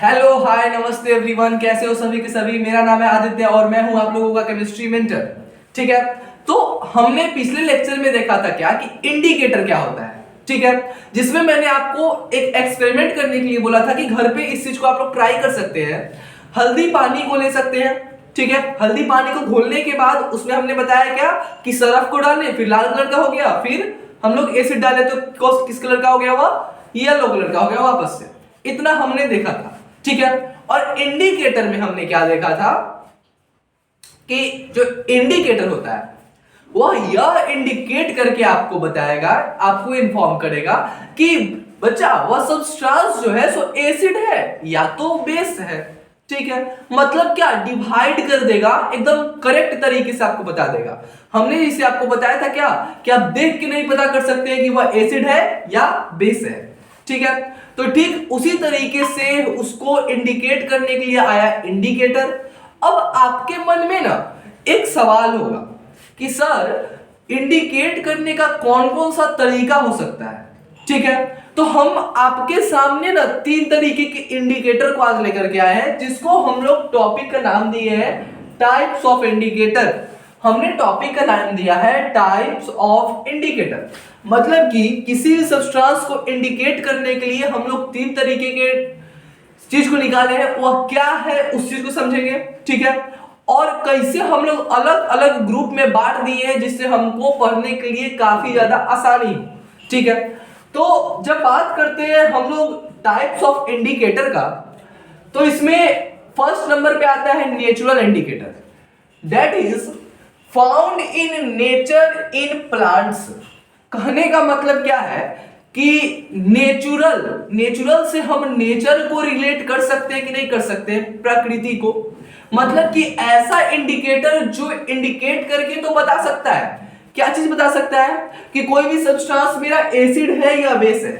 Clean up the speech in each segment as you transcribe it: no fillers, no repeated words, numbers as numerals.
Hello hi नमस्ते everyone, कैसे हो सभी के सभी। मेरा नाम है आदित्य और मैं हूं आप लोगों का केमिस्ट्री मेंटर। ठीक है, तो हमने पिछले लेक्चर में देखा था क्या कि इंडिकेटर क्या होता है। ठीक है, जिसमें मैंने आपको एक एक्सपेरिमेंट करने के लिए बोला था कि घर पे इस चीज को आप लोग ट्राई कर सकते हैं। हल्दी पानी को ले सकते हैं। ठीक है, हल्दी पानी को घोलने के बाद उसमें हमने बताया क्या कि सरफ को डालें, फिर लाल कलर का हो गया, फिर हम लोग एसिड डाले तो किस कलर का हो गया, हुआ येलो कलर का हो गया वापस से। इतना हमने देखा था। ठीक है, और इंडिकेटर में हमने क्या देखा था कि जो इंडिकेटर होता है वह यह इंडिकेट करके आपको बताएगा, आपको इन्फॉर्म करेगा कि बच्चा वह सब्सटेंस जो है सो एसिड है या तो बेस है। ठीक है, मतलब क्या डिवाइड कर देगा, एकदम करेक्ट तरीके से आपको बता देगा। हमने इसे आपको बताया था क्या कि आप देख के नहीं पता कर सकते हैं कि वह एसिड है या बेस है। ठीक है, तो ठीक उसी तरीके से उसको इंडिकेट करने के लिए आया इंडिकेटर। अब आपके मन में ना एक सवाल होगा कि सर इंडिकेट करने का कौन कौन सा तरीका हो सकता है। ठीक है, तो हम आपके सामने ना 3 तरीके के इंडिकेटर को आज लेकर के आए हैं, जिसको हम लोग टॉपिक का नाम दिए हैं टाइप्स ऑफ इंडिकेटर। हमने टॉपिक का नाम दिया है टाइप्स ऑफ इंडिकेटर। मतलब कि किसी भी सब्सटेंस को इंडिकेट करने के लिए हम लोग 3 तरीके के चीज को निकाले हैं, वह क्या है उस चीज को समझेंगे। ठीक है, और कैसे हम लोग अलग अलग ग्रुप में बांट दिए हैं जिससे हमको पढ़ने के लिए काफी ज्यादा आसानी हो। ठीक है, तो जब बात करते हैं हम लोग टाइप्स ऑफ इंडिकेटर का, तो इसमें फर्स्ट नंबर पे आता है natural indicator, that is found in nature in plants. कहने का मतलब क्या है कि नेचुरल से हम नेचर को रिलेट कर सकते हैं कि नहीं कर सकते, प्रकृति को। मतलब कि ऐसा इंडिकेटर जो इंडिकेट करके तो बता सकता है, क्या चीज बता सकता है कि कोई भी सब्सटेंस मेरा एसिड है या बेस है।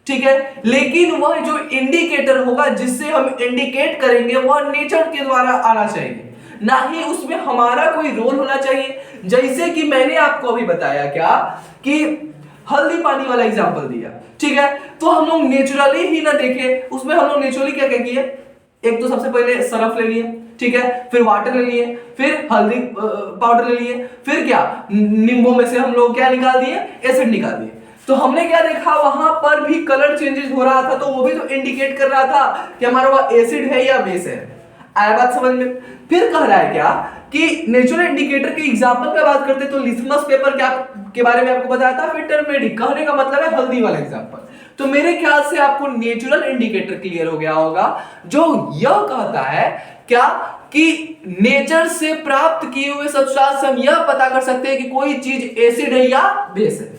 ठीक है, लेकिन वह जो इंडिकेटर होगा जिससे हम इंडिकेट करेंगे वह नेचर के द्वारा आना चाहिए, ना ही उसमें हमारा कोई रोल होना चाहिए। जैसे कि मैंने आपको अभी बताया क्या कि हल्दी पानी वाला एग्जांपल दिया। ठीक है, तो हम लोग नेचुरली ही ना देखे, उसमें हम लोग नेचुरली क्या क्या किए, एक तो सबसे पहले सरफ ले लिए, ठीक है, फिर वाटर ले लिए, फिर हल्दी पाउडर ले लिए, फिर क्या नींबू में से हम लोग क्या निकाल दिए, एसिड निकाल दिए। तो हमने क्या देखा, वहां पर भी कलर चेंजेस हो रहा था, तो वो भी तो इंडिकेट कर रहा था कि हमारा वह एसिड है या बेस है। आया बात समझ में। फिर कह रहा है क्या कि नेचुरल इंडिकेटर के एग्जांपल पे बात करते तो लिथमस पेपर क्या के बारे में आपको बताया था, फिर टर्मेरिक। कहने का मतलब है हल्दी वाला एग्जांपल। तो मेरे ख्याल से आपको नेचुरल इंडिकेटर क्लियर हो गया होगा, जो यह कहता है क्या कि नेचर से प्राप्त किए हुए सब्सटेंस से हम यह पता कर सकते हैं कि कोई चीज एसिड है या बेस है।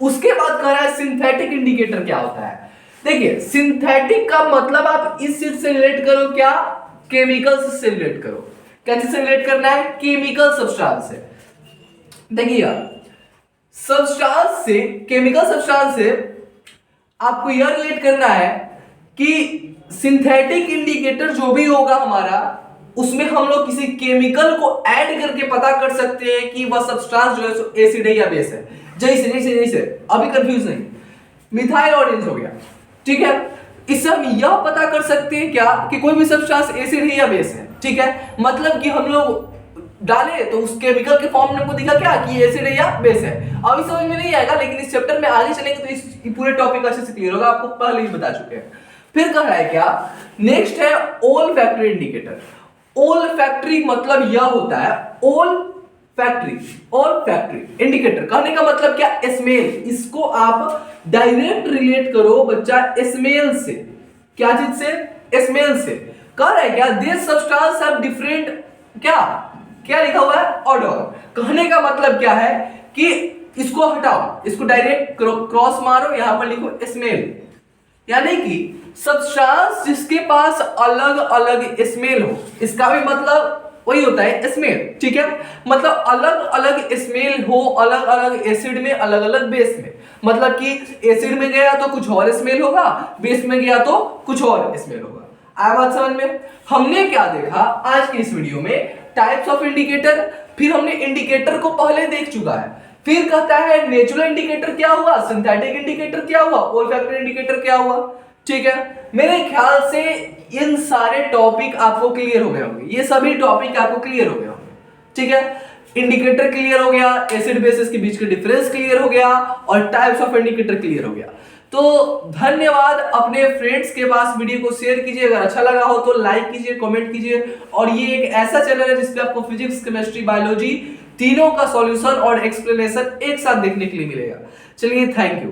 उसके बाद कह रहा है सिंथेटिक इंडिकेटर क्या होता है। देखिए, सिंथेटिक का मतलब आप इस चीज से रिलेट करो, क्या केमिकल से रिलेट करो। कैसे से रिलेट करना है, केमिकल सब्सटेंस से। देखिए सब्सटेंस से, केमिकल सब्सटेंस से आपको यह रिलेट करना है कि सिंथेटिक इंडिकेटर जो भी होगा हमारा, उसमें हम लोग किसी केमिकल को ऐड करके पता कर सकते हैं कि वह सब्सटेंस जो है एसिड है या बेस है। जैसे जैसे जैसे अभी कंफ्यूज नहीं, मिथाइल ऑरेंज हो गया। ठीक है, इससे हम यह पता कर सकते हैं क्या कि कोई भी सब्सटेंस एसिड है या बेस है। ठीक है, मतलब कि हम लोग डाले तो उस केमिकल के फॉर्म में हमको दिखा क्या कि एसिड है या बेस है। अभी समझ में नहीं आएगा, लेकिन इस चैप्टर में आगे चलेंगे तो इस पूरे टॉपिक अच्छे से क्लियर होगा, आपको पहले ही बता चुके हैं। फिर कह रहा है क्या, नेक्स्ट है ओल फैक्ट्री इंडिकेटर। ओल फैक्ट्री मतलब यह होता है ओल फैक्ट्री इंडिकेटर। कहने का मतलब क्या, स्मेल। इसको आप डायरेक्ट रिलेट करो बच्चा स्मेल से। क्या चीज से, स्मेल से। कह रहा है क्या, दिस सब्सटेंस हैव डिफरेंट क्या क्या लिखा हुआ है, ऑर्डर। कहने का मतलब क्या है कि इसको हटाओ, इसको डायरेक्ट क्रॉस मारो, यहां पर लिखो स्मेल। यानी कि सब्सटेंस जिसके पास अलग अलग स्मेल हो, इसका भी मतलब वही होता है स्मेल। ठीक है, मतलब अलग अलग स्मेल हो, अलग अलग एसिड में, अलग अलग बेस में। मतलब कि एसिड में गया तो कुछ और स्मेल होगा, बेस में गया तो कुछ और स्मेल होगा। आया बात समझ में। हमने क्या देखा आज की इस वीडियो में, टाइप्स ऑफ इंडिकेटर। फिर हमने इंडिकेटर को पहले देख चुका है। फिर कहता है नेचुरल इंडिकेटर क्या हुआ, सिंथेटिक इंडिकेटर क्या हुआ, ओल फैक्टर इंडिकेटर क्या हुआ। ठीक है, मेरे ख्याल से इन सारे टॉपिक आपको क्लियर हो गए होंगे, ये सभी टॉपिक आपको क्लियर हो गए होंगे। ठीक है, इंडिकेटर क्लियर हो गया, एसिड बेसिस के बीच का डिफरेंस क्लियर हो गया और टाइप्स ऑफ इंडिकेटर क्लियर हो गया। तो धन्यवाद, अपने फ्रेंड्स के पास वीडियो को शेयर कीजिए, अगर अच्छा लगा हो तो लाइक कीजिए, कमेंट कीजिए। और ये एक ऐसा चैनल है जिसपे आपको फिजिक्स, केमिस्ट्री, बायोलॉजी तीनों का सॉल्यूशन और एक्सप्लेनेशन एक साथ देखने के लिए मिलेगा। चलिए, थैंक यू।